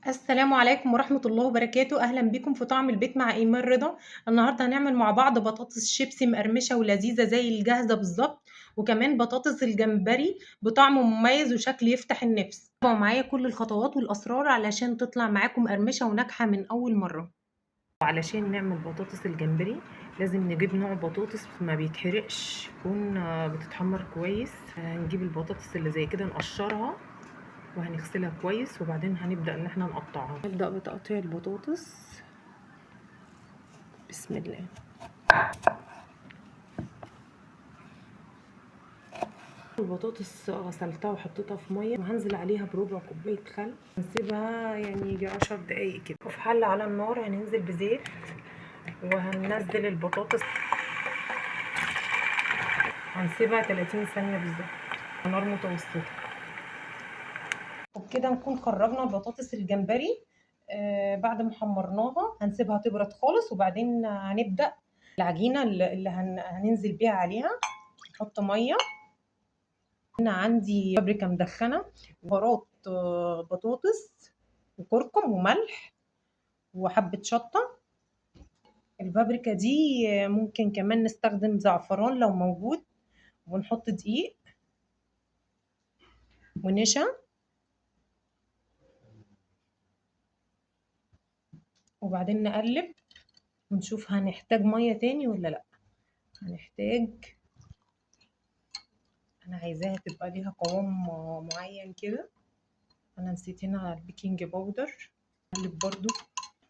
السلام عليكم ورحمة الله وبركاته، أهلًا بيكم في طعم البيت مع إيمان رضا. النهارده هنعمل مع بعض بطاطس شيبسي مقرمشة ولذيذة زي الجاهزة بالضبط، وكمان بطاطس الجمبري بطعم مميز وشكل يفتح النفس. تابعوا معايا كل الخطوات والأسرار علشان تطلع معاكم مقرمشة وناجحة من أول مرة. وعلشان نعمل بطاطس الجمبري لازم نجيب نوع بطاطس ما بيتحرقش، تكون بتتحمر كويس. هنجيب البطاطس اللي زي كده نقشرها وهنغسلها كويس، وبعدين هنبدأ ان احنا نقطعها. نبدأ بتقطيع البطاطس. بسم الله. البطاطس غسلتها وحطيتها في ميه وهنزل عليها بربع كوبايه خل، هنسيبها يعني يجي 10 دقايق كده. وفي حله على النار هننزل بزيت وهننزل البطاطس، هنسيبها 30 ثانيه بالظبط على نار متوسطه. وبكده نكون خرجنا البطاطس الجمبري. بعد ما حمرناها هنسيبها تبرد خالص، وبعدين هنبدأ العجينة اللي هننزل بيها عليها. نحط مية. هنا عندي بابريكا مدخنة، بهارات بطاطس وكركم وملح وحبة شطة. البابريكا دي ممكن كمان نستخدم زعفران لو موجود، ونحط دقيق ونشا، وبعدين نقلب ونشوف هنحتاج مية تاني ولا لأ. هنحتاج، انا عايزاها تبقى ليها قوام معين كده. انا نسيت هنا البيكنج باودر. هنقلب برضو.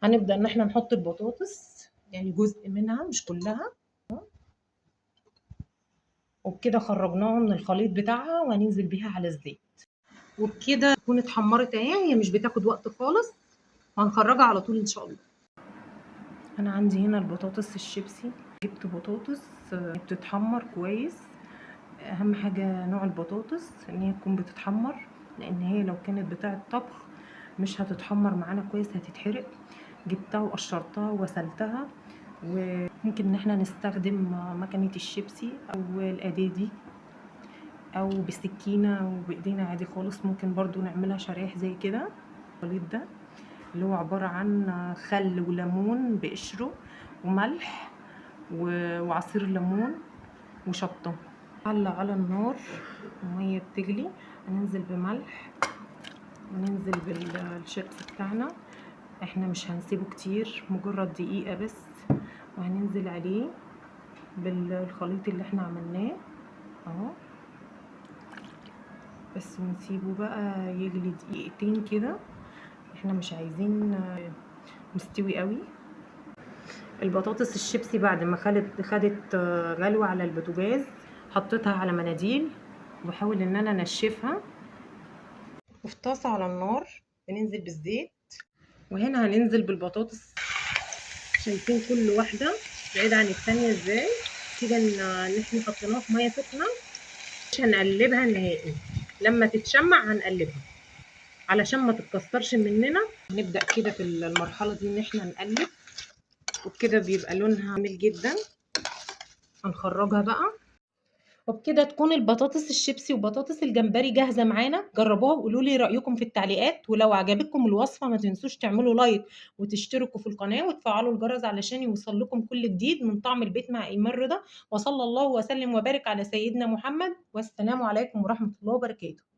هنبدأ ان احنا نحط البطاطس، يعني جزء منها مش كلها. وبكده خرجناها من الخليط بتاعها وهننزل بيها على الزيت. وبكده تكون اتحمرت اهي، هي مش بتاخد وقت خالص، وهنخرجها على طول ان شاء الله. انا عندي هنا البطاطس الشيبسي. جبت بطاطس بتتحمر كويس. اهم حاجه نوع البطاطس ان هي تكون بتتحمر، لان هي لو كانت بتاعه طبخ مش هتتحمر معانا كويس، هتتحرق. جبتها وقشرتها وغسلتها. وممكن ان احنا نستخدم مكنه الشيبسي او الادادي، او بسكينه وبايدينا عادي خالص. ممكن برضو نعملها شرايح زي كده. الخليط ده اللي هو عباره عن خل وليمون بقشره وملح وعصير ليمون وشطه. حلة على النار ومية بتغلي، هننزل بملح وننزل بالشيبس بتاعنا. احنا مش هنسيبه كتير، مجرد دقيقة بس، وهننزل عليه بالخليط اللي احنا عملناه اهو بس، ونسيبه بقى يغلي دقيقتين كده. احنا مش عايزين مستوي قوي. البطاطس الشيبسي بعد ما خدت غلوة على البوتاجاز، حطيتها على مناديل وبحاول ان انا انشفها. وفي طاسة على النار بننزل بالزيت، وهنا هننزل بالبطاطس. شايفين كل واحدة بعيدة عن التانية ازاي كده، ان احنا حطيناها في مية سخنة. مش هنقلبها نهائي، لما تتشمع هنقلبها علشان ما تتكسرش مننا. نبدأ كده في المرحلة دي ان احنا نقلب، وبكده بيبقى لونها جميل جدا. هنخرجها بقى. وبكده تكون البطاطس الشيبسي وبطاطس الجمبري جاهزة معانا. جربوها وقولوا لي رأيكم في التعليقات، ولو عجبتكم الوصفة ما تنسوش تعملوا لايك وتشتركوا في القناة وتفعلوا الجرس علشان يوصل لكم كل جديد من طعم البيت مع إيمان رضا. وصلى الله وسلم وبارك على سيدنا محمد، والسلام عليكم ورحمة الله وبركاته.